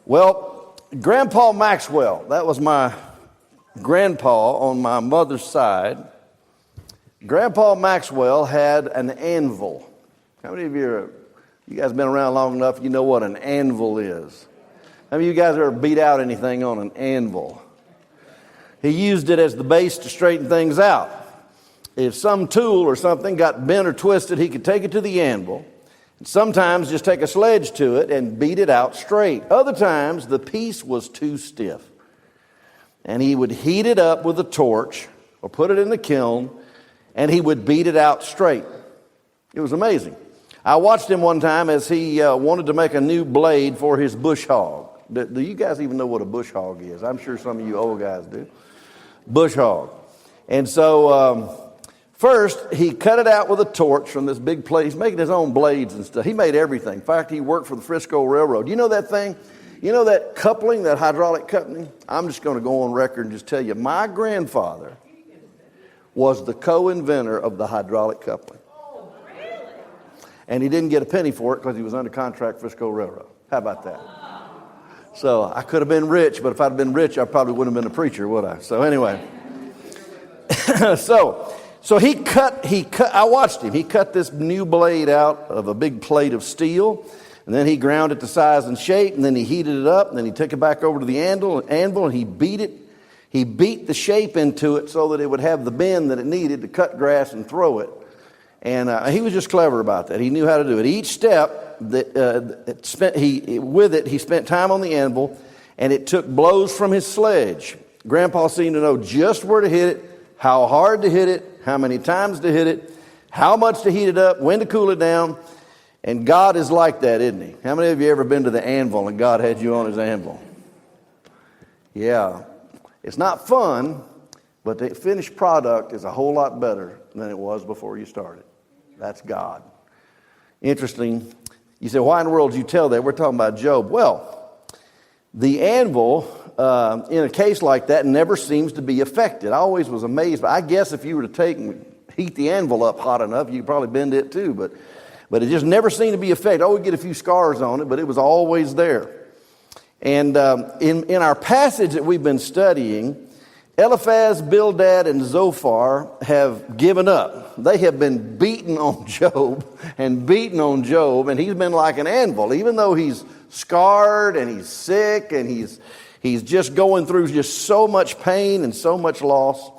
Well, Grandpa Maxwell, that was my grandpa on my mother's side. Grandpa Maxwell had an anvil. How many of you guys been around long enough, you know what an anvil is? How many of you guys ever beat out anything on an anvil? He used it as the base to straighten things out. If some tool or something got bent or twisted, he could take it to the anvil. Sometimes just take a sledge to it and beat it out straight. Other times the piece was too stiff. And he would heat it up with a torch or put it in the kiln and he would beat it out straight. It was amazing. I watched him one time as he wanted to make a new blade for his bush hog. Do you guys even know what a bush hog is? I'm sure some of you old guys do. Bush hog. And so first, he cut it out with a torch from this big plate. He's making his own blades and stuff. He made everything. In fact, he worked for the Frisco Railroad. You know that thing? You know that coupling, that hydraulic coupling? I'm just going to go on record and just tell you, my grandfather was the co-inventor of the hydraulic coupling. Oh, really? And he didn't get a penny for it because he was under contract for Frisco Railroad. How about that? So I could have been rich, but if I'd been rich, I probably wouldn't have been a preacher, would I? So anyway. So he cut, I watched him. He cut this new blade out of a big plate of steel, and then he ground it to size and shape, and then he heated it up, and then he took it back over to the anvil, and he beat it. He beat the shape into it so that it would have the bend that it needed to cut grass and throw it. And he was just clever about that. He knew how to do it. Each step he spent time on the anvil, and it took blows from his sledge. Grandpa seemed to know just where to hit it, how hard to hit it, how many times to hit it, how much to heat it up, when to cool it down. And God is like that, isn't he? How many of you ever been to the anvil and God had you on his anvil? Yeah. It's not fun, but the finished product is a whole lot better than it was before you started. That's God. Interesting. You say, why in the world did you tell that? We're talking about Job. Well, the anvil, in a case like that, never seems to be affected. I always was amazed. But I guess if you were to take and heat the anvil up hot enough, you could probably bend it too. But it just never seemed to be affected. Oh, we get a few scars on it, but it was always there. And in our passage that we've been studying, Eliphaz, Bildad, and Zophar have given up. They have been beaten on Job, and he's been like an anvil. Even though he's scarred and he's sick and he's just going through just so much pain and so much loss,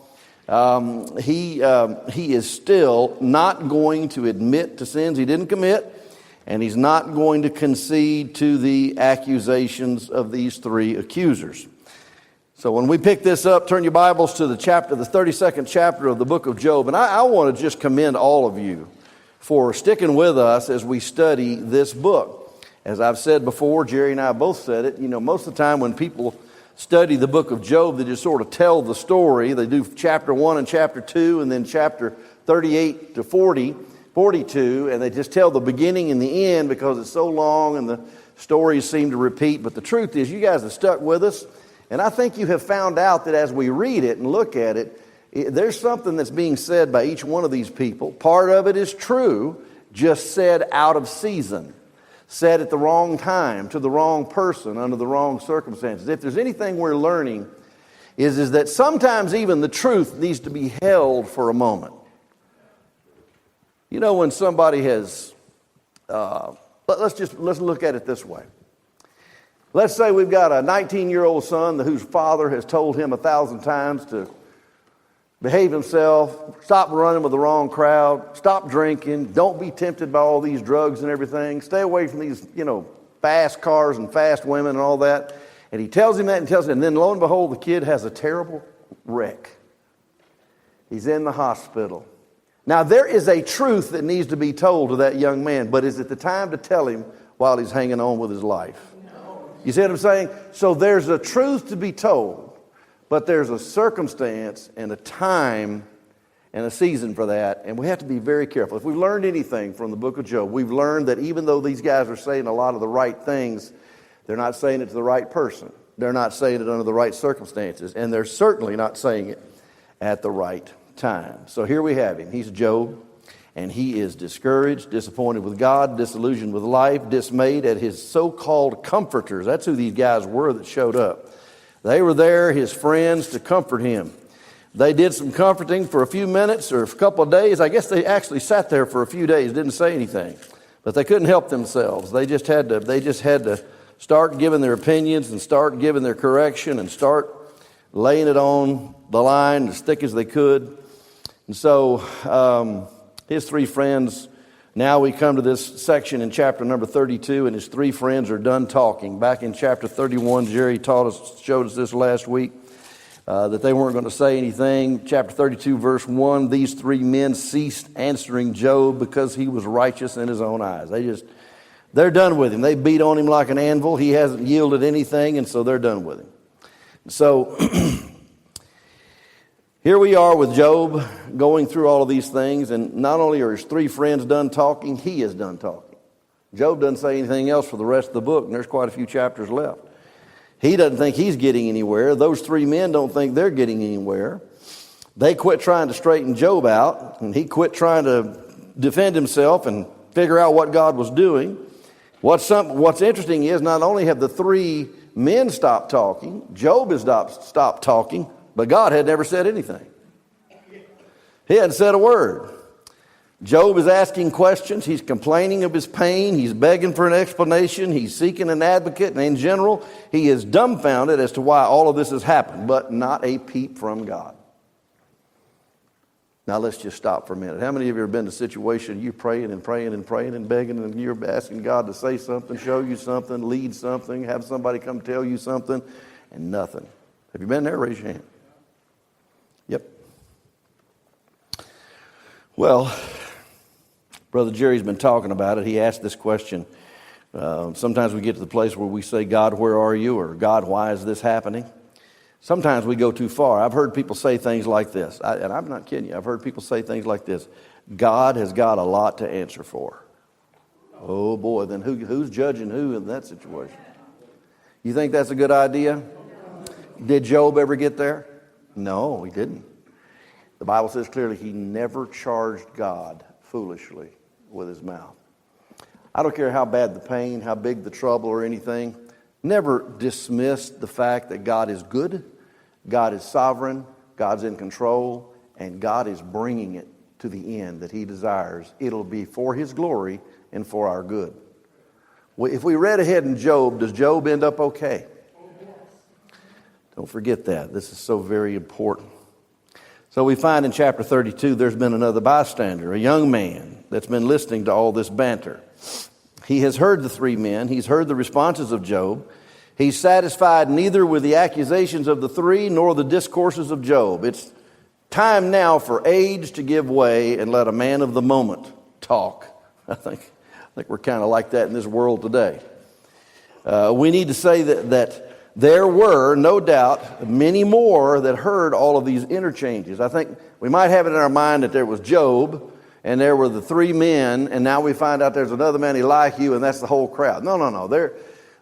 he is still not going to admit to sins he didn't commit, and he's not going to concede to the accusations of these three accusers. So when we pick this up, turn your Bibles to the 32nd chapter of the book of Job. And I want to just commend all of you for sticking with us as we study this book. As I've said before, Jerry and I both said it, most of the time when people study the book of Job, they just sort of tell the story. They do chapter 1 and chapter 2 and then chapter 38 to 42, and they just tell the beginning and the end because it's so long and the stories seem to repeat. But the truth is, you guys have stuck with us. And I think you have found out that as we read it and look at it, there's something that's being said by each one of these people. Part of it is true, just said out of season, said at the wrong time, to the wrong person, under the wrong circumstances. If there's anything we're learning, is that sometimes even the truth needs to be held for a moment. When somebody has, let's look at it this way. Let's say we've got a 19-year-old son whose father has told him 1,000 times to behave himself, stop running with the wrong crowd, stop drinking, don't be tempted by all these drugs and everything, stay away from these, fast cars and fast women and all that. And he tells him that and then lo and behold, the kid has a terrible wreck. He's in the hospital. Now, there is a truth that needs to be told to that young man, but is it the time to tell him while he's hanging on with his life? You see what I'm saying? So there's a truth to be told, but there's a circumstance and a time and a season for that, and we have to be very careful. If we've learned anything from the book of Job, we've learned that even though these guys are saying a lot of the right things, they're not saying it to the right person. They're not saying it under the right circumstances, and they're certainly not saying it at the right time. So here we have him. He's Job, And he is discouraged, disappointed with God, disillusioned with life, dismayed at his so-called comforters. That's who these guys were that showed up. They were there, his friends, to comfort him. They did some comforting for a few minutes or a couple of days. I guess they actually sat there for a few days, didn't say anything. But they couldn't help themselves. They just had to start giving their opinions and start giving their correction and start laying it on the line as thick as they could. And so his three friends, now we come to this section in chapter number 32, and his three friends are done talking. Back in chapter 31, Jerry showed us this last week, that they weren't going to say anything. Chapter 32, verse 1, these three men ceased answering Job because he was righteous in his own eyes. They're done with him. They beat on him like an anvil. He hasn't yielded anything, and so they're done with him. So here we are with Job going through all of these things, and not only are his three friends done talking, he is done talking. Job doesn't say anything else for the rest of the book, and there's quite a few chapters left. He doesn't think he's getting anywhere. Those three men don't think they're getting anywhere. They quit trying to straighten Job out, and he quit trying to defend himself and figure out what God was doing. What's interesting is not only have the three men stopped talking, Job has stopped talking, but God had never said anything. He hadn't said a word. Job is asking questions. He's complaining of his pain. He's begging for an explanation. He's seeking an advocate. And in general, he is dumbfounded as to why all of this has happened, but not a peep from God. Now let's just stop for a minute. How many of you have been in a situation you're praying and praying and praying and begging, and you're asking God to say something, show you something, lead something, have somebody come tell you something, and nothing? Have you been there? Raise your hand. Yep. Well, Brother Jerry's been talking about it. He asked this question. Sometimes we get to the place where we say, God, where are you? Or God, why is this happening? Sometimes we go too far. I've heard people say things like this, and I'm not kidding you. I've heard people say things like this. God has got a lot to answer for. Oh boy, then who's judging who in that situation? You think that's a good idea? Did Job ever get there? No, he didn't. The Bible says clearly he never charged God foolishly with his mouth. I don't care how bad the pain, how big the trouble or anything. Never dismiss the fact that God is good, God is sovereign, God's in control, and God is bringing it to the end that he desires. It'll be for his glory and for our good. If we read ahead in Job, does Job end up okay? Don't forget that. This is so very important. So we find in chapter 32 there's been another bystander, a young man that's been listening to all this banter. He has heard the three men. He's heard the responses of Job. He's satisfied neither with the accusations of the three nor the discourses of Job. It's time now for age to give way and let a man of the moment talk. I think we're kind of like that in this world today. We need to say that there were, no doubt, many more that heard all of these interchanges. I think we might have it in our mind that there was Job, and there were the three men, and now we find out there's another man, Elihu, and that's the whole crowd. No.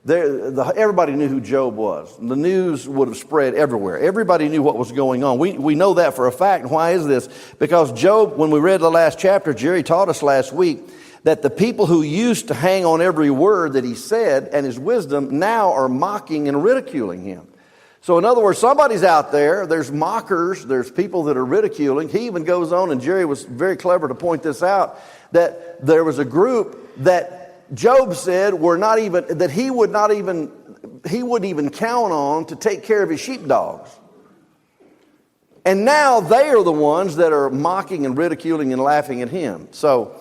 Everybody knew who Job was. The news would have spread everywhere. Everybody knew what was going on. We know that for a fact. And why is this? Because Job, when we read the last chapter, Jerry taught us last week, that the people who used to hang on every word that he said and his wisdom now are mocking and ridiculing him. So in other words, somebody's out there, there's mockers, there's people that are ridiculing. He even goes on, and Jerry was very clever to point this out, that there was a group that Job said he wouldn't even count on to take care of his sheepdogs. And now they are the ones that are mocking and ridiculing and laughing at him. So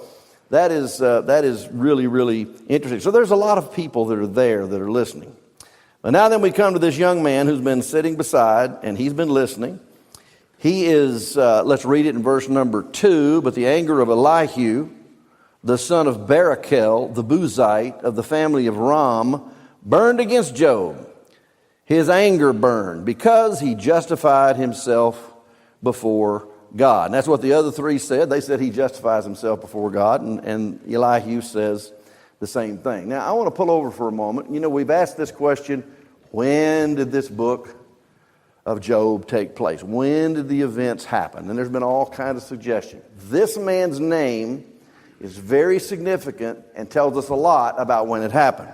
that is really, really interesting. So there's a lot of people that are there that are listening. But now then we come to this young man who's been sitting beside, and he's been listening. He is, let's read it in verse number 2, but the anger of Elihu, the son of Barachel, the Buzite of the family of Ram, burned against Job. His anger burned because he justified himself before God. And that's what the other three said. They said he justifies himself before God, and Elihu says the same thing. Now, I want to pull over for a moment. You know, we've asked this question, when did this book of Job take place? When did the events happen? And there's been all kinds of suggestions. This man's name is very significant and tells us a lot about when it happened.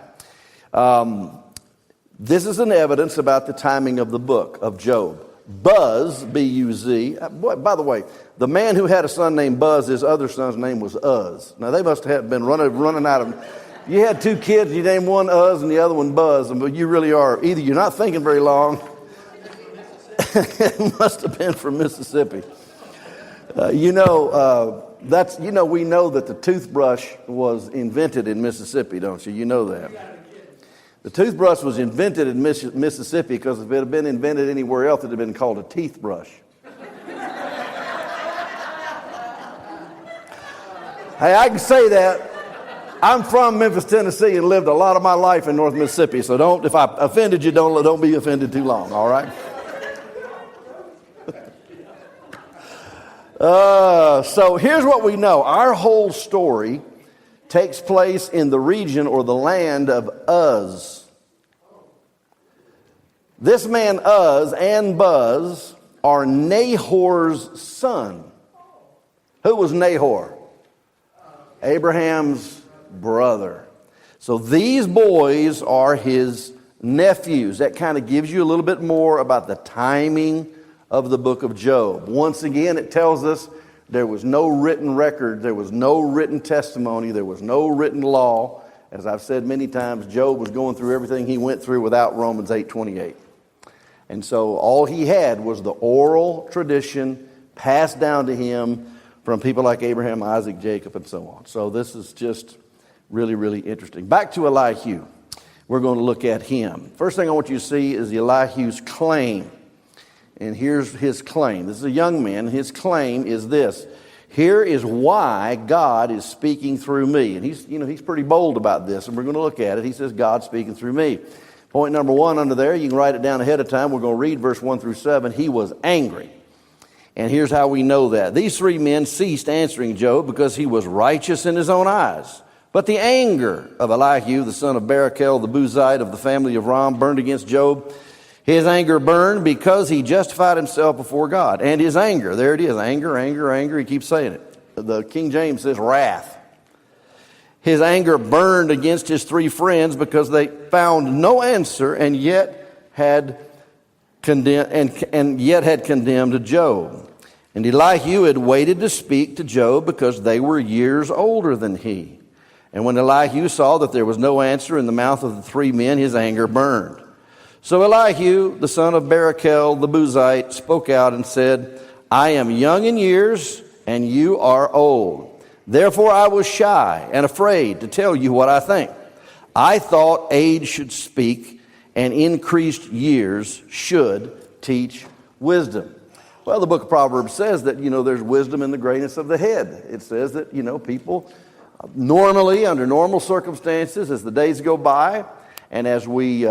This is an evidence about the timing of the book of Job. Buz, B-U-Z. By the way, the man who had a son named Buz, his other son's name was Uz. Now, they must have been running out of... You had two kids, you named one Uz and the other one Buz, but you really are... Either you're not thinking very long... It must have been from Mississippi. We know that the toothbrush was invented in Mississippi, don't you? You know that. The toothbrush was invented in Mississippi because if it had been invented anywhere else, it would have been called a teeth brush. Hey, I can say that. I'm from Memphis, Tennessee, and lived a lot of my life in North Mississippi. So if I offended you, don't be offended too long. All right. So here's what we know. Our whole story takes place in the region or the land of Uz. This man Uz and Buz are Nahor's son. Who was Nahor? Abraham's brother. So these boys are his nephews. That kind of gives you a little bit more about the timing of the book of Job. Once again, it tells us there was no written record, there was no written testimony, there was no written law. As I've said many times, Job was going through everything he went through without Romans 8:28. And so all he had was the oral tradition passed down to him from people like Abraham, Isaac, Jacob, and so on. So this is just really, really interesting. Back to Elihu. We're going to look at him. First thing I want you to see is Elihu's claim. And here's his claim. This is a young man. His claim is this. Here is why God is speaking through me. And he's pretty bold about this, and we're going to look at it. He says, God's speaking through me. Point number 1 under there, you can write it down ahead of time. We're going to read verse 1 through 7. He was angry. And here's how we know that. These 3 men ceased answering Job because he was righteous in his own eyes. But the anger of Elihu, the son of Barachel, the Buzite of the family of Ram, burned against Job. His anger burned because he justified himself before God. And his anger, there it is, anger, anger, anger. He keeps saying it. The King James says wrath. His anger burned against his 3 friends because they found no answer and yet had condemned Job. And Elihu had waited to speak to Job because they were years older than he. And when Elihu saw that there was no answer in the mouth of the 3 men, his anger burned. So Elihu, the son of Barachel, the Buzite, spoke out and said, I am young in years, and you are old. Therefore I was shy and afraid to tell you what I think. I thought age should speak, and increased years should teach wisdom. Well, the book of Proverbs says that, there's wisdom in the grayness of the head. It says that, people normally, under normal circumstances, as the days go by, and as we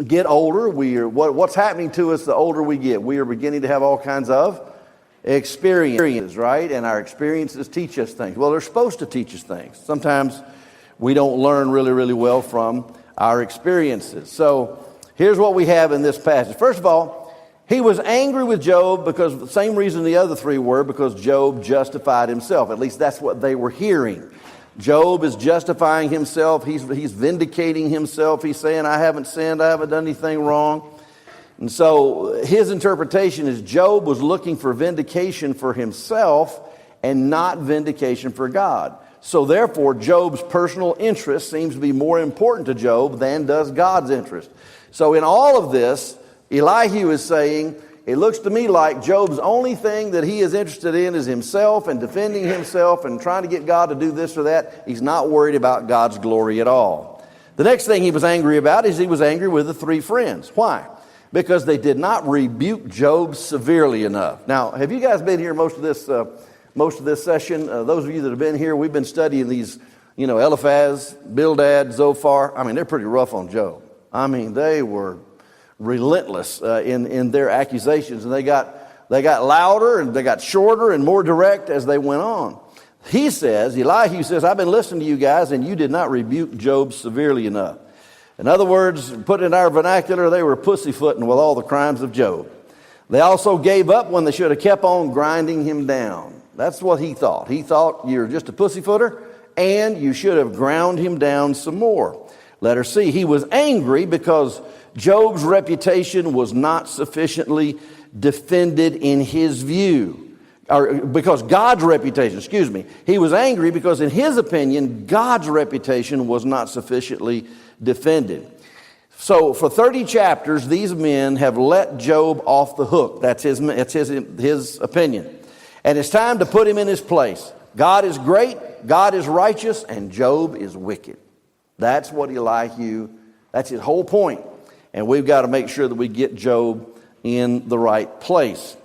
get older, what's happening to us the older we get? We are beginning to have all kinds of experiences, right? And our experiences teach us things. Well, they're supposed to teach us things. Sometimes we don't learn really, really well from our experiences. So here's what we have in this passage. First of all, he was angry with Job because the same reason the other 3 were, because Job justified himself. At least that's what they were hearing. Job is justifying himself. He's vindicating himself. He's saying, I haven't sinned. I haven't done anything wrong. And so his interpretation is Job was looking for vindication for himself and not vindication for God. So therefore, Job's personal interest seems to be more important to Job than does God's interest. So in all of this, Elihu is saying, it looks to me like Job's only thing that he is interested in is himself and defending himself and trying to get God to do this or that. He's not worried about God's glory at all. The next thing he was angry about is he was angry with the 3 friends. Why? Because they did not rebuke Job severely enough. Now, have you guys been here most of this session? Those of you that have been here, we've been studying these, Eliphaz, Bildad, Zophar. I mean, they're pretty rough on Job. I mean, they were relentless in their accusations, and they got louder and they got shorter and more direct as they went on. Elihu says, I've been listening to you guys, and you did not rebuke Job severely enough. In other words, put in our vernacular, they were pussyfooting with all the crimes of Job. They also gave up when they should have kept on grinding him down. That's what he thought. He thought you're just a pussyfooter and you should have ground him down some more. Letter C, he was angry because Job's reputation was not sufficiently defended in his view. Or because God's reputation, he was angry because in his opinion, God's reputation was not sufficiently defended. So for 30 chapters, these men have let Job off the hook. That's his opinion. And it's time to put him in his place. God is great, God is righteous, and Job is wicked. That's what Elihu, that's his whole point. And we've got to make sure that we get Job in the right place.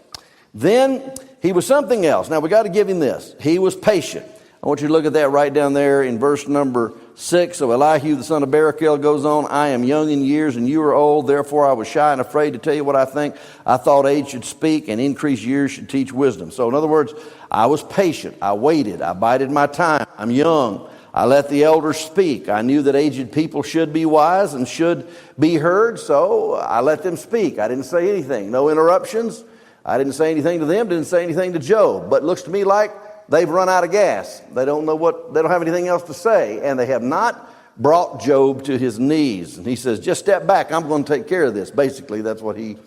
Then he was something else. Now we got to give him this. He was patient. I want you to look at that right down there in verse number 6. So Elihu the son of Barachel goes on, I am young in years and you are old, therefore I was shy and afraid to tell you what I think. I thought age should speak and increased years should teach wisdom. So in other words, I was patient. I waited. I bided my time. I'm young. I let the elders speak. I knew that aged people should be wise and should be heard, so I let them speak. I didn't say anything. No interruptions. I didn't say anything to them, didn't say anything to Job. But it looks to me like they've run out of gas. They don't have anything else to say. And they have not brought Job to his knees. And he says, just step back. I'm going to take care of this. Basically, that's what he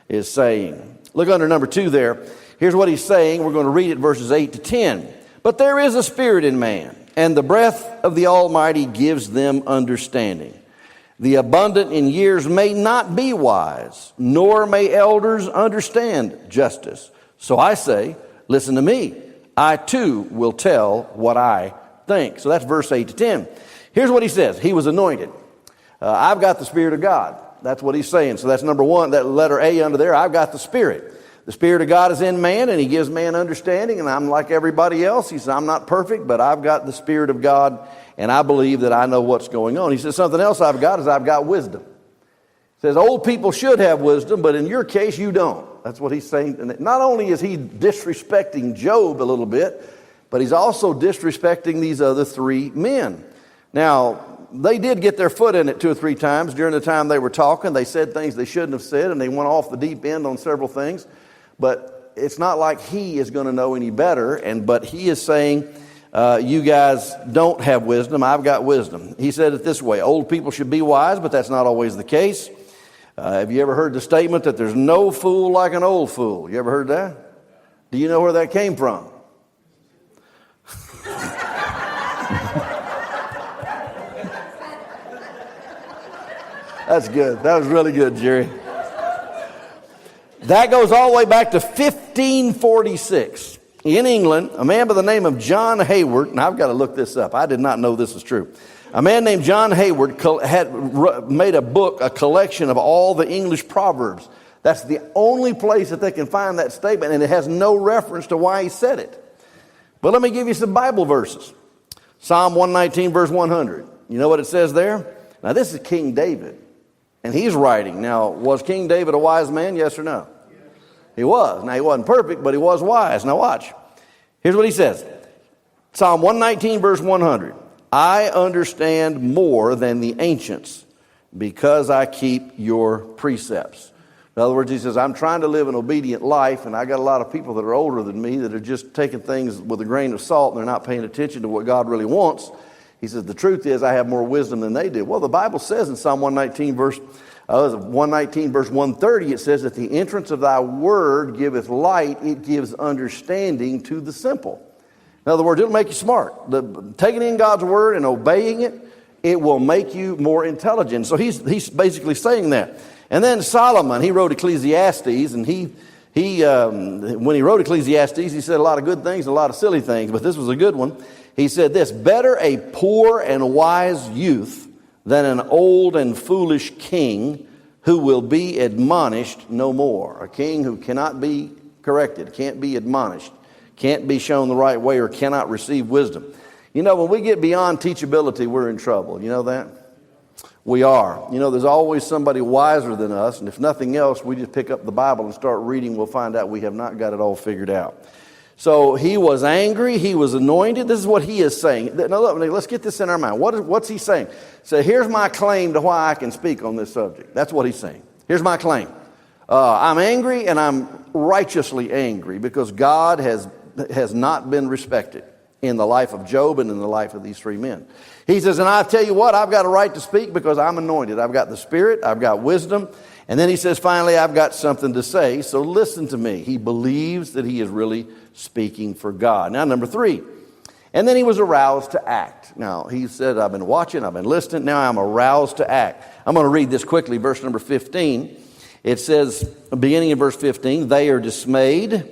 is saying. Look under number 2 there. Here's what he's saying. We're going to read it verses 8 to 10. But there is a spirit in man, and the breath of the Almighty gives them understanding. The abundant in years may not be wise, nor may elders understand justice. So I say, listen to me. I too will tell what I think. So that's verse 8 to 10. Here's what he says. He was anointed. I've got the Spirit of God. That's what he's saying. So that's number 1, that letter A under there. I've got the Spirit. The Spirit of God is in man, and he gives man understanding, and I'm like everybody else. He says, I'm not perfect, but I've got the Spirit of God, and I believe that I know what's going on. He says, something else I've got is I've got wisdom. He says, old people should have wisdom, but in your case, you don't. That's what he's saying. And not only is he disrespecting Job a little bit, but he's also disrespecting these other 3 men. Now, they did get their foot in it 2 or 3 times during the time they were talking. They said things they shouldn't have said, and they went off the deep end on several things. But it's not like he is going to know any better. But he is saying, you guys don't have wisdom. I've got wisdom. He said it this way. Old people should be wise, but that's not always the case. Have you ever heard the statement that there's no fool like an old fool? You ever heard that? Do you know where that came from? That's good. That was really good, Jerry. That goes all the way back to 1546. In England, a man by the name of John Hayward, and I've got to look this up. I did not know this was true. A man named John Hayward had made a book, a collection of all the English proverbs. That's the only place that they can find that statement, and it has no reference to why he said it. But let me give you some Bible verses. Psalm 119, verse 100. You know what it says there? Now, this is King David, and he's writing. Now, was King David a wise man, yes or no? Yes. He was. Now, he wasn't perfect, but he was wise. Now, watch. Here's what he says. Psalm 119, verse 100. I understand more than the ancients because I keep your precepts. In other words, he says, I'm trying to live an obedient life, and I got a lot of people that are older than me that are just taking things with a grain of salt, and they're not paying attention to what God really wants. He says, the truth is I have more wisdom than they do. Well, the Bible says in Psalm 119, verse 130, it says that the entrance of thy word giveth light, it gives understanding to the simple. In other words, it'll make you smart. Taking in God's word and obeying it, it will make you more intelligent. So he's basically saying that. And then Solomon, he wrote Ecclesiastes, and when he wrote Ecclesiastes, he said a lot of good things and a lot of silly things, but this was a good one. He said this, better a poor and wise youth than an old and foolish king who will be admonished no more. A king who cannot be corrected, can't be admonished, can't be shown the right way, or cannot receive wisdom. You know, when we get beyond teachability, we're in trouble. You know that? We are. You know, there's always somebody wiser than us, and if nothing else, we just pick up the Bible and start reading, we'll find out we have not got it all figured out. So he was angry. He was anointed. This is what he is saying. Now look, let's get this in our mind. What's he saying? So here's my claim to why I can speak on this subject. That's what he's saying. Here's my claim. I'm angry, and I'm righteously angry because God has not been respected in the life of Job and in the life of these three men. He says, and I tell you what, I've got a right to speak because I'm anointed. I've got the Spirit. I've got wisdom. And then he says, finally, I've got something to say, so listen to me. He believes that he is really speaking for God. Now, number 3, and then he was aroused to act. Now, he said, I've been watching, I've been listening, now I'm aroused to act. I'm going to read this quickly, verse number 15. It says, beginning in verse 15, they are dismayed,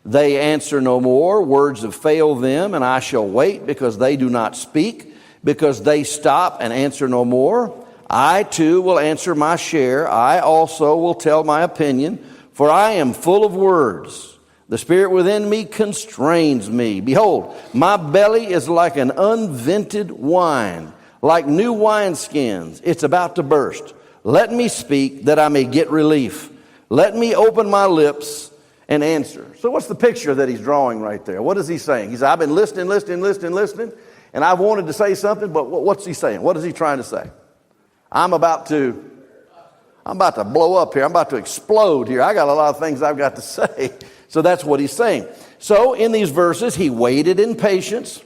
they answer no more, words have failed them, and I shall wait because they do not speak, because they stop and answer no more. I too will answer my share. I also will tell my opinion, for I am full of words. The spirit within me constrains me. Behold, my belly is like an unvented wine, like new wineskins. It's about to burst. Let me speak that I may get relief. Let me open my lips and answer. So what's the picture that he's drawing right there? What is he saying? He said, I've been listening, and I've wanted to say something, but what's he saying? What is he trying to say? I'm about to blow up here. I'm about to explode here. I got a lot of things I've got to say. So that's what he's saying. So in these verses, he waited in patience.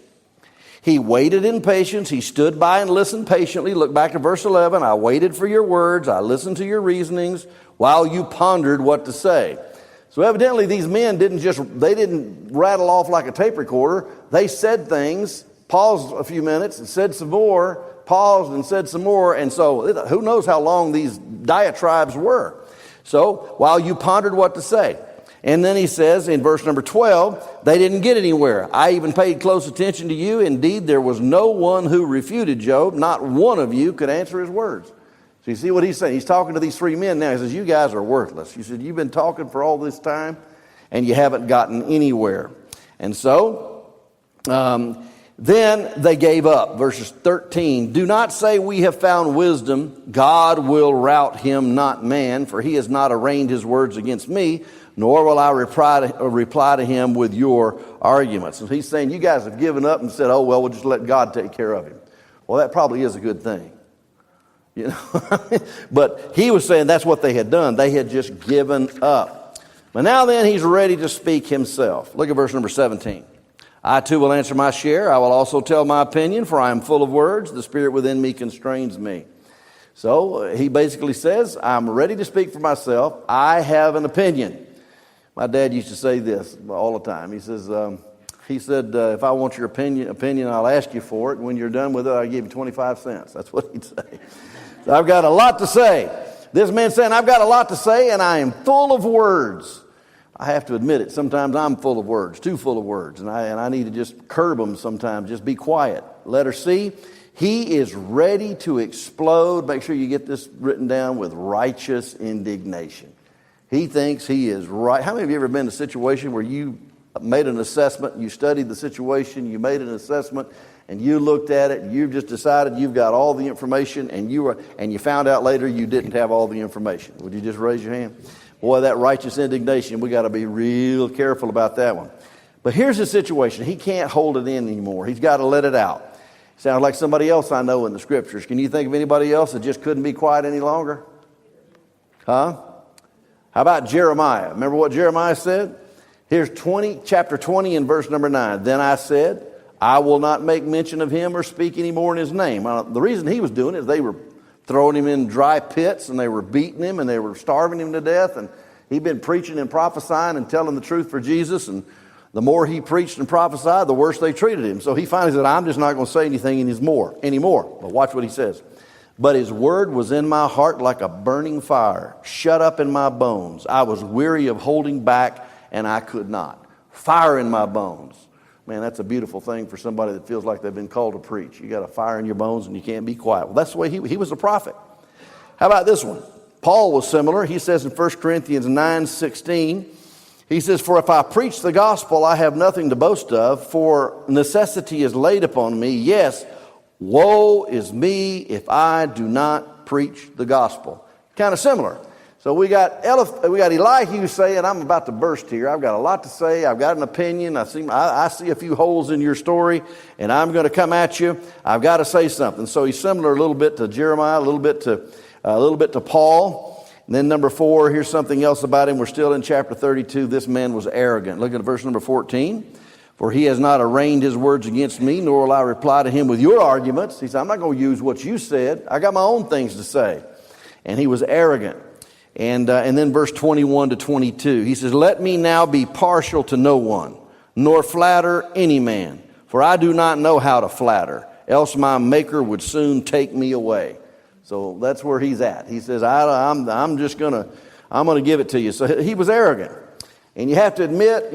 He waited in patience. He stood by and listened patiently. Look back to verse 11. I waited for your words. I listened to your reasonings while you pondered what to say. So evidently these men didn't rattle off like a tape recorder. They said things, paused a few minutes and said some more, paused and said some more, and so who knows how long these diatribes were. So while you pondered what to say. And then he says in verse number 12, they didn't get anywhere. I even paid close attention to you. Indeed, there was no one who refuted Job. Not one of you could answer his words. So you see what he's saying? He's talking to these three men now. He says, you guys are worthless. He said, you've been talking for all this time and you haven't gotten anywhere. And so then they gave up. Verses 13, do not say we have found wisdom. God will rout him, not man, for he has not arraigned his words against me, nor will I reply to him with your arguments. And he's saying, you guys have given up and said, oh, well, we'll just let God take care of him. Well, that probably is a good thing. You know, but he was saying that's what they had done. They had just given up. But now then, he's ready to speak himself. Look at verse number 17. I too will answer my share. I will also tell my opinion, for I am full of words. The spirit within me constrains me. So he basically says, I'm ready to speak for myself. I have an opinion. My dad used to say this all the time. He said, if I want your opinion, I'll ask you for it. When you're done with it, I'll give you 25 cents. That's what he'd say. So I've got a lot to say. This man's saying, I've got a lot to say, and I am full of words. I have to admit it. Sometimes I'm full of words, too full of words, and I need to just curb them sometimes. Just be quiet. Letter C, he is ready to explode. Make sure you get this written down with righteous indignation. He thinks he is right. How many of you ever been in a situation where you made an assessment, you studied the situation, you made an assessment, and you looked at it, and you've just decided you've got all the information, and you found out later you didn't have all the information? Would you just raise your hand? Boy, that righteous indignation, we got to be real careful about that one. But here's the situation. He can't hold it in anymore. He's got to let it out. Sounds like somebody else I know in the scriptures. Can you think of anybody else that just couldn't be quiet any longer? Huh? How about Jeremiah? Remember what Jeremiah said? Here's chapter 20 and verse number 9. Then I said, I will not make mention of him or speak any more in his name. The reason he was doing it is they were throwing him in dry pits, and they were beating him, and they were starving him to death, and he'd been preaching and prophesying and telling the truth for Jesus, and the more he preached and prophesied, the worse they treated him. So he finally said, I'm just not going to say anything anymore. But watch what he says. But his word was in my heart like a burning fire, shut up in my bones. I was weary of holding back, and I could not. Fire in my bones. Man, that's a beautiful thing for somebody that feels like they've been called to preach. You got a fire in your bones and you can't be quiet. Well, that's the way he was a prophet. How about this one? Paul was similar. He says in 1 Corinthians 9:16, he says, for if I preach the gospel, I have nothing to boast of, for necessity is laid upon me. Yes, woe is me if I do not preach the gospel. Kind of similar. So we got Elihu saying, I'm about to burst here. I've got a lot to say. I've got an opinion. I see a few holes in your story, and I'm going to come at you. I've got to say something. So he's similar a little bit to Jeremiah, a little bit to Paul. And then number 4, here's something else about him. We're still in chapter 32. This man was arrogant. Look at verse number 14. For he has not arraigned his words against me, nor will I reply to him with your arguments. He said, I'm not going to use what you said. I got my own things to say. And he was arrogant. And then verse 21 to 22, he says, let me now be partial to no one, nor flatter any man. For I do not know how to flatter, else my maker would soon take me away. So that's where he's at. He says, I'm going to give it to you. So he was arrogant. And you have to admit,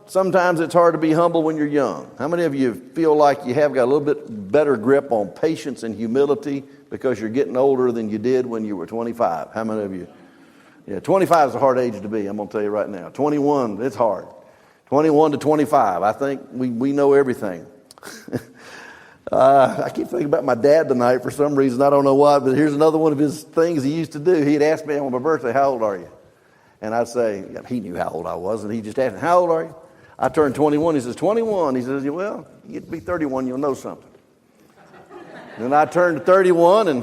sometimes it's hard to be humble when you're young. How many of you feel like you have got a little bit better grip on patience and humility because you're getting older than you did when you were 25? How many of you? Yeah, 25 is a hard age to be, I'm going to tell you right now. 21, it's hard. 21 to 25, I think we know everything. I keep thinking about my dad tonight for some reason. I don't know why, but here's another one of his things he used to do. He'd ask me on my birthday, how old are you? And I'd say, he knew how old I was, and he just asked me, how old are you? I turned 21. He says, 21. He says, well, you get to be 31, you'll know something. Then I turned 31, and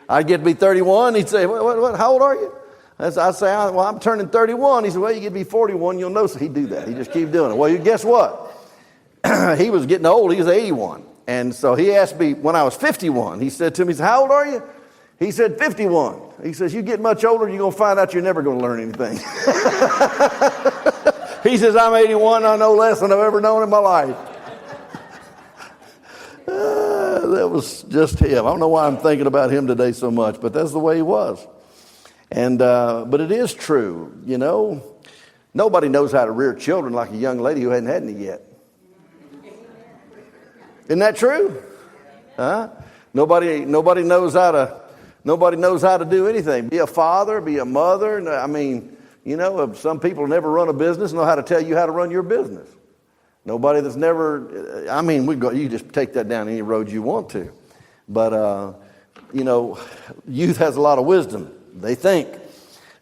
I'd get to be 31. He'd say, what, how old are you? I'd say, well, I'm turning 31. He said, well, you get to be 41, you'll know. So he'd do that. He'd just keep doing it. Well, guess what? He was getting old. He was 81. And so he asked me when I was 51. He said to me, how old are you? He said, 51. He says, you get much older, you're going to find out you're never going to learn anything. He says, I'm 81. I know less than I've ever known in my life. That was just him. I don't know why I'm thinking about him today so much, but that's the way he was. And but it is true, nobody knows how to rear children like a young lady who hadn't had any yet. Isn't that true? Huh? Nobody knows how to do anything. Be a father, be a mother. I mean, some people never run a business know how to tell you how to run your business. Nobody that's never, you just take that down any road you want to. But, youth has a lot of wisdom. They think.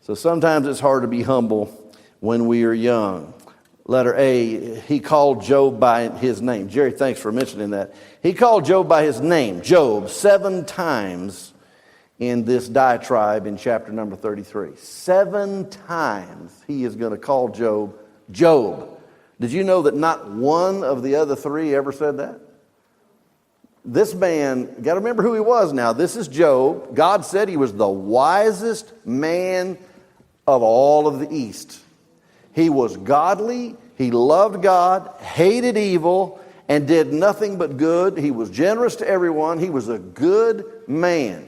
So sometimes it's hard to be humble when we are young. Letter A, he called Job by his name. Jerry, thanks for mentioning that. He called Job by his name, Job, 7 times in this diatribe in chapter number 33. 7 times he is going to call Job, Job. Did you know that not one of the other 3 ever said that? This man, you got to remember who he was now. This is Job. God said he was the wisest man of all of the East. He was godly. He loved God, hated evil, and did nothing but good. He was generous to everyone. He was a good man.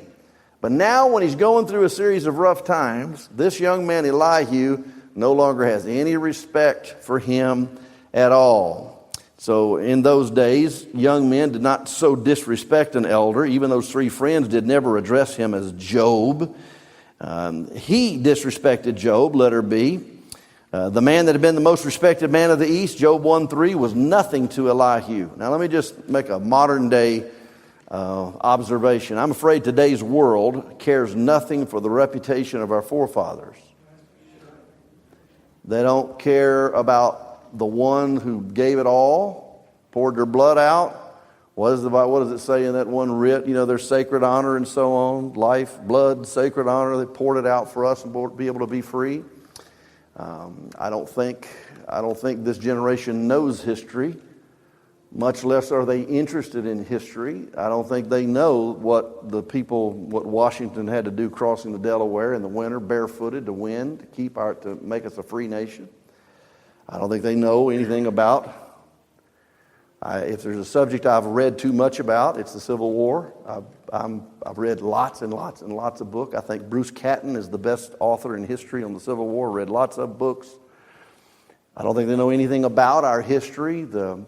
But now when he's going through a series of rough times, this young man, Elihu, no longer has any respect for him at all. So in those days, young men did not so disrespect an elder. Even those 3 friends did never address him as Job. He disrespected Job, letter B. The man that had been the most respected man of the East, Job 1:3, was nothing to Elihu. Now let me just make a modern day observation. I'm afraid today's world cares nothing for the reputation of our forefathers. They don't care about the one who gave it all, poured their blood out. What does it say in that one writ? Their sacred honor and so on. Life, blood, sacred honor. They poured it out for us and be able to be free. I don't think this generation knows history, much less are they interested in history. I don't think they know what Washington had to do crossing the Delaware in the winter, barefooted to win, to make us a free nation. I don't think they know anything about. If there's a subject I've read too much about, it's the Civil War. I've read lots and lots and lots of books. I think Bruce Catton is the best author in history on the Civil War. Read lots of books. I don't think they know anything about our history, the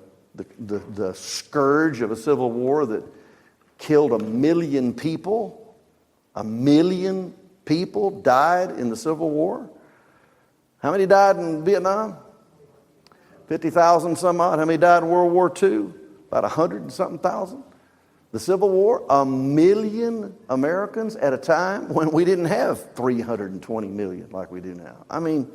scourge of a civil war that killed 1 million people. 1 million people died in the Civil War. How many died in Vietnam? 50,000 some odd. How many died in World War II? About 100 and something thousand. The Civil War, 1 million Americans at a time when we didn't have 320 million like we do now. I mean,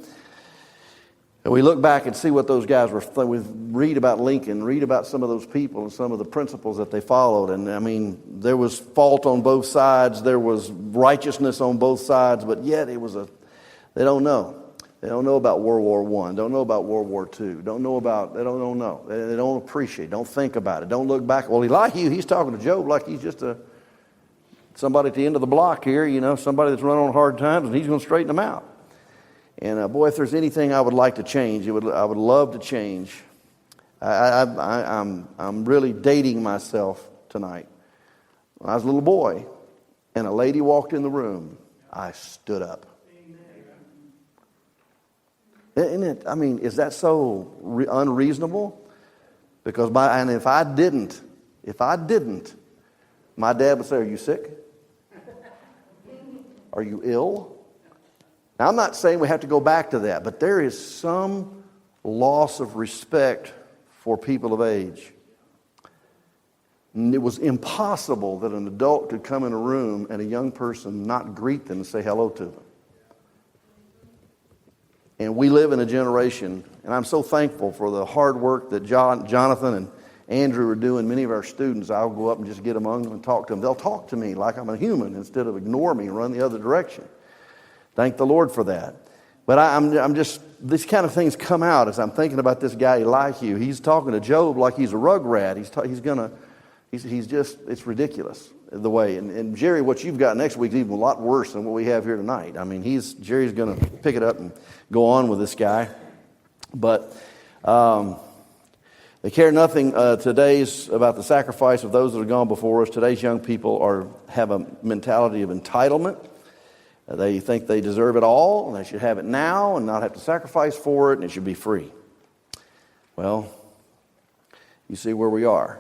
we look back and see what those guys were. We read about Lincoln, read about some of those people and some of the principles that they followed. And I mean, there was fault on both sides. There was righteousness on both sides. But yet they don't know. They don't know about World War I. Don't know about World War II. They don't know. They don't appreciate. Don't think about it. Don't look back. Well, Elihu, he's talking to Job like he's just somebody at the end of the block here, somebody that's run on hard times, and he's going to straighten them out. And boy, if there's anything I would like to change, I would love to change. I'm really dating myself tonight. When I was a little boy, and a lady walked in the room, I stood up. Isn't it? I mean, is that so unreasonable? Because if I didn't, my dad would say, "Are you sick? Are you ill?" Now, I'm not saying we have to go back to that, but there is some loss of respect for people of age. And it was impossible that an adult could come in a room and a young person not greet them and say hello to them. And we live in a generation, and I'm so thankful for the hard work that Jonathan and Andrew are doing. Many of our students, I'll go up and just get among them and talk to them. They'll talk to me like I'm a human instead of ignore me and run the other direction. Thank the Lord for that. But I'm just, these kind of things come out as I'm thinking about this guy Elihu. He's talking to Job like he's a rug rat. It's ridiculous the way. And Jerry, what you've got next week is even a lot worse than what we have here tonight. I mean, Jerry's going to pick it up and go on with this guy. But they care nothing today's about the sacrifice of those that have gone before us. Today's young people have a mentality of entitlement. They think they deserve it all, and they should have it now and not have to sacrifice for it, and it should be free. Well, you see where we are.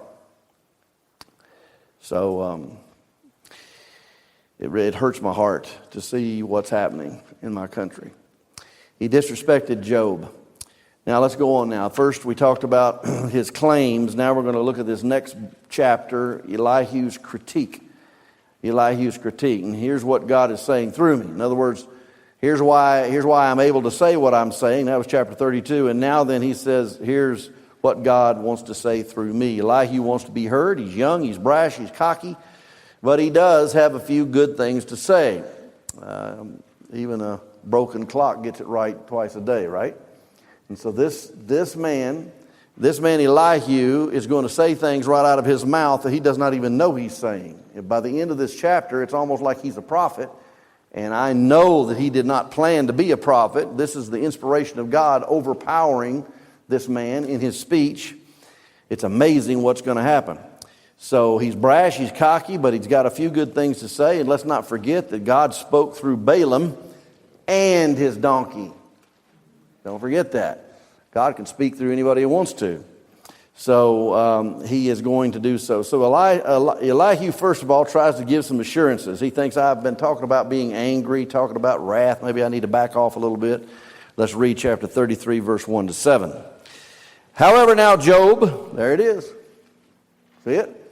So it hurts my heart to see what's happening in my country. He disrespected Job. Now let's go on now. First we talked about his claims. Now we're going to look at this next chapter, Elihu's critique. Elihu's critique. And here's what God is saying through me. In other words, here's why I'm able to say what I'm saying. That was chapter 32. And now then he says, here's what God wants to say through me. Elihu wants to be heard. He's young, he's brash, he's cocky. But he does have a few good things to say. Even a broken clock gets it right twice a day, right? And so this man Elihu is going to say things right out of his mouth that he does not even know he's saying. And by the end of this chapter, it's almost like he's a prophet. And I know that he did not plan to be a prophet. This is the inspiration of God overpowering this man in his speech. It's amazing what's going to happen. So he's brash, he's cocky, but he's got a few good things to say. And let's not forget that God spoke through Balaam and his donkey. Don't forget that. God can speak through anybody he wants to. So he is going to do so. So Elihu, first of all, tries to give some assurances. He thinks I've been talking about being angry, talking about wrath. Maybe I need to back off a little bit. Let's read chapter 33, verse 1 to 7. However now, Job, there it is. See it?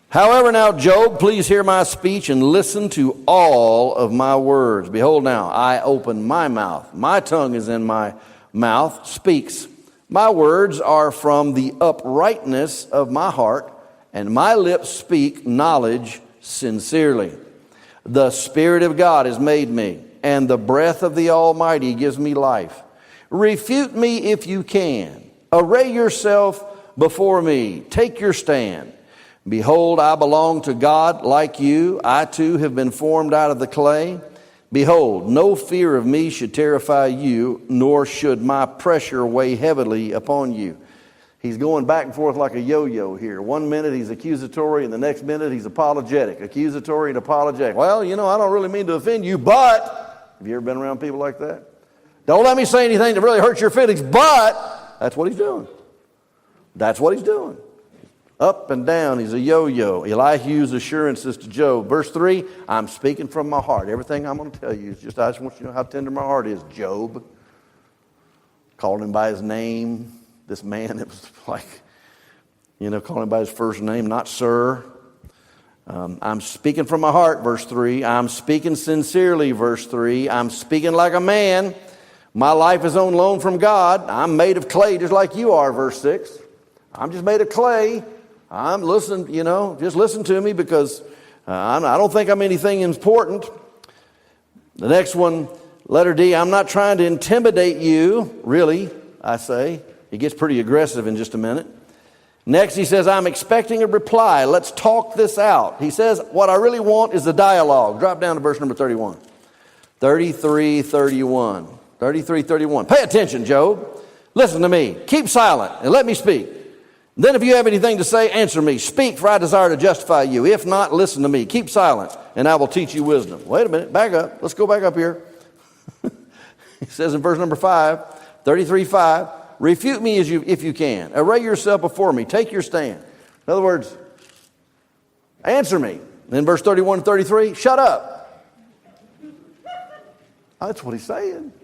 However now, Job, please hear my speech and listen to all of my words. Behold now, I open my mouth. My tongue is in my mouth, speaks. My words are from the uprightness of my heart, and my lips speak knowledge sincerely. The Spirit of God has made me, and the breath of the Almighty gives me life. Refute me if you can. Array yourself before me. Take your stand. Behold, I belong to God like you. I too have been formed out of the clay. Behold, no fear of me should terrify you, nor should my pressure weigh heavily upon you. He's going back and forth like a yo-yo here. One minute he's accusatory, and the next minute he's apologetic. Accusatory and apologetic. Well, I don't really mean to offend you, but... Have you ever been around people like that? Don't let me say anything to really hurt your feelings, but... That's what he's doing. That's what he's doing. Up and down, he's a yo-yo. Elihu's assurances to Job. Verse 3, I'm speaking from my heart. Everything I'm going to tell you is I just want you to know how tender my heart is. Job. Called him by his name. This man, it was like, calling him by his first name, not sir. I'm speaking from my heart, verse 3. I'm speaking sincerely, verse 3. I'm speaking like a man. My life is on loan from God. I'm made of clay just like you are, verse 6. I'm just made of clay. I'm listening, just listen to me because I don't think I'm anything important. The next one, letter D, I'm not trying to intimidate you, really, I say. He gets pretty aggressive in just a minute. Next, he says, I'm expecting a reply. Let's talk this out. He says, what I really want is a dialogue. Drop down to verse number 31. 33:31. 33:31. Pay attention, Job. Listen to me. Keep silent and let me speak. Then if you have anything to say, answer me. Speak, for I desire to justify you. If not, listen to me. Keep silent, and I will teach you wisdom. Wait a minute. Back up. Let's go back up here. He says in verse number 5, 33:5, refute me if you can. Array yourself before me. Take your stand. In other words, answer me. Then verse 31 and 33, shut up. That's what he's saying.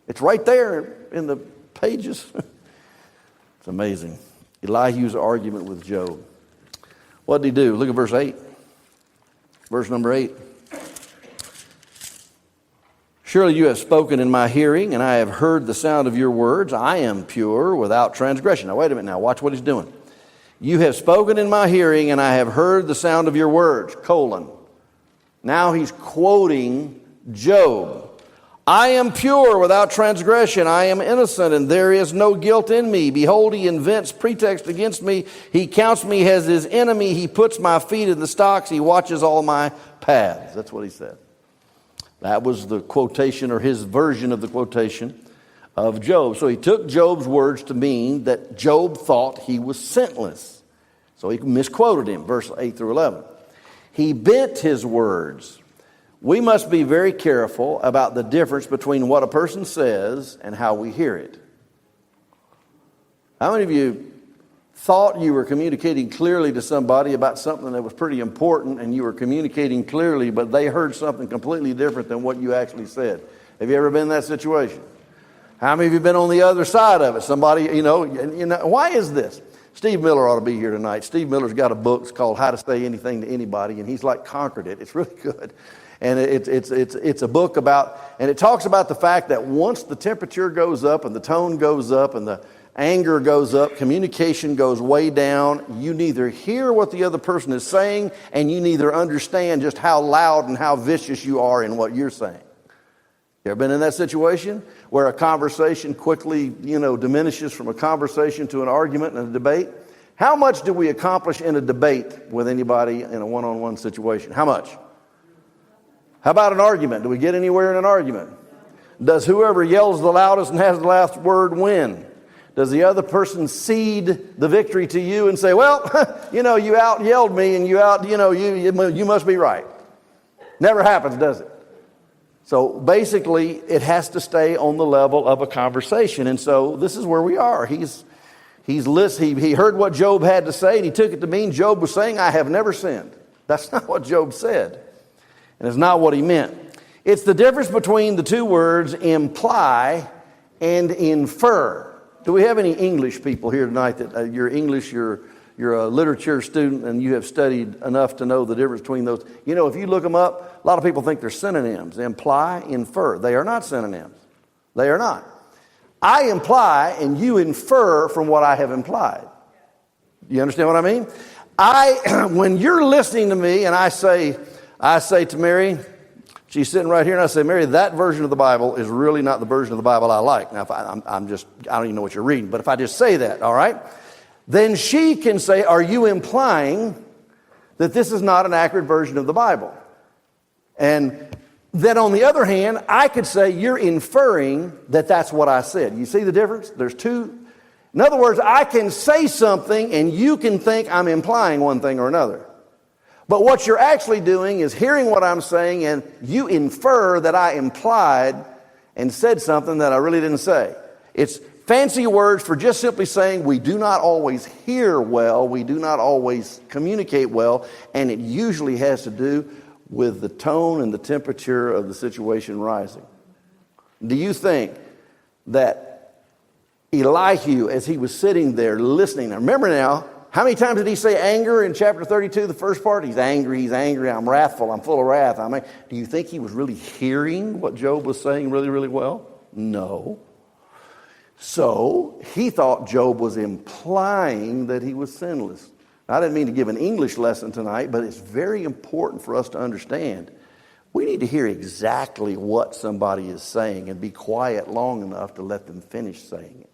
It's right there in the pages. It's amazing. Elihu's argument with Job. What did he do? Look at verse 8. Verse number 8. Surely you have spoken in my hearing, and I have heard the sound of your words. I am pure without transgression. Now, wait a minute now. Watch what he's doing. You have spoken in my hearing, and I have heard the sound of your words, colon. Now he's quoting Job. I am pure without transgression. I am innocent, and there is no guilt in me. Behold, he invents pretext against me. He counts me as his enemy. He puts my feet in the stocks. He watches all my paths. That's what he said. That was the quotation, or his version of the quotation of Job. So he took Job's words to mean that Job thought he was sinless. So he misquoted him, verse 8 through 11. He bent his words. We must be very careful about the difference between what a person says and how we hear it. How many of you thought you were communicating clearly to somebody about something that was pretty important, and you were communicating clearly, but they heard something completely different than what you actually said? Have you ever been in that situation? How many of you have been on the other side of it? Somebody, why is this? Steve Miller ought to be here tonight. Steve Miller's got a book. It's called How to Say Anything to Anybody, and he's like conquered it. It's really good. And it's a book about, and it talks about the fact that once the temperature goes up and the tone goes up and the anger goes up, communication goes way down. You neither hear what the other person is saying, and you neither understand just how loud and how vicious you are in what you're saying. You ever been in that situation where a conversation quickly, diminishes from a conversation to an argument and a debate? How much do we accomplish in a debate with anybody in a one-on-one situation? How much? How about an argument? Do we get anywhere in an argument? Does whoever yells the loudest and has the last word win? Does the other person cede the victory to you and say, well, you out-yelled me and you must be right? Never happens, does it? So basically, it has to stay on the level of a conversation. And so this is where we are. He heard what Job had to say, and he took it to mean Job was saying, I have never sinned. That's not what Job said. And it's not what he meant. It's the difference between the two words imply and infer. Do we have any English people here tonight that you're English, you're a literature student, and you have studied enough to know the difference between those? If you look them up, a lot of people think they're synonyms. Imply, infer. They are not synonyms. They are not. I imply and you infer from what I have implied. You understand what I mean? When you're listening to me and I say to Mary, she's sitting right here, and I say, Mary, that version of the Bible is really not the version of the Bible I like. Now, if I don't even know what you're reading, but if I just say that, all right, then she can say, are you implying that this is not an accurate version of the Bible? And then on the other hand, I could say, you're inferring that that's what I said. You see the difference? There's two. In other words, I can say something, and you can think I'm implying one thing or another. But what you're actually doing is hearing what I'm saying, and you infer that I implied and said something that I really didn't say. It's fancy words for just simply saying we do not always hear well, we do not always communicate well, and it usually has to do with the tone and the temperature of the situation rising. Do you think that Elihu, as he was sitting there listening, now remember now, How many times did he say anger in chapter 32, the first part? He's angry, I'm wrathful, I'm full of wrath. Do you think he was really hearing what Job was saying really, really well? No. So he thought Job was implying that he was sinless. I didn't mean to give an English lesson tonight, but it's very important for us to understand. We need to hear exactly what somebody is saying and be quiet long enough to let them finish saying it.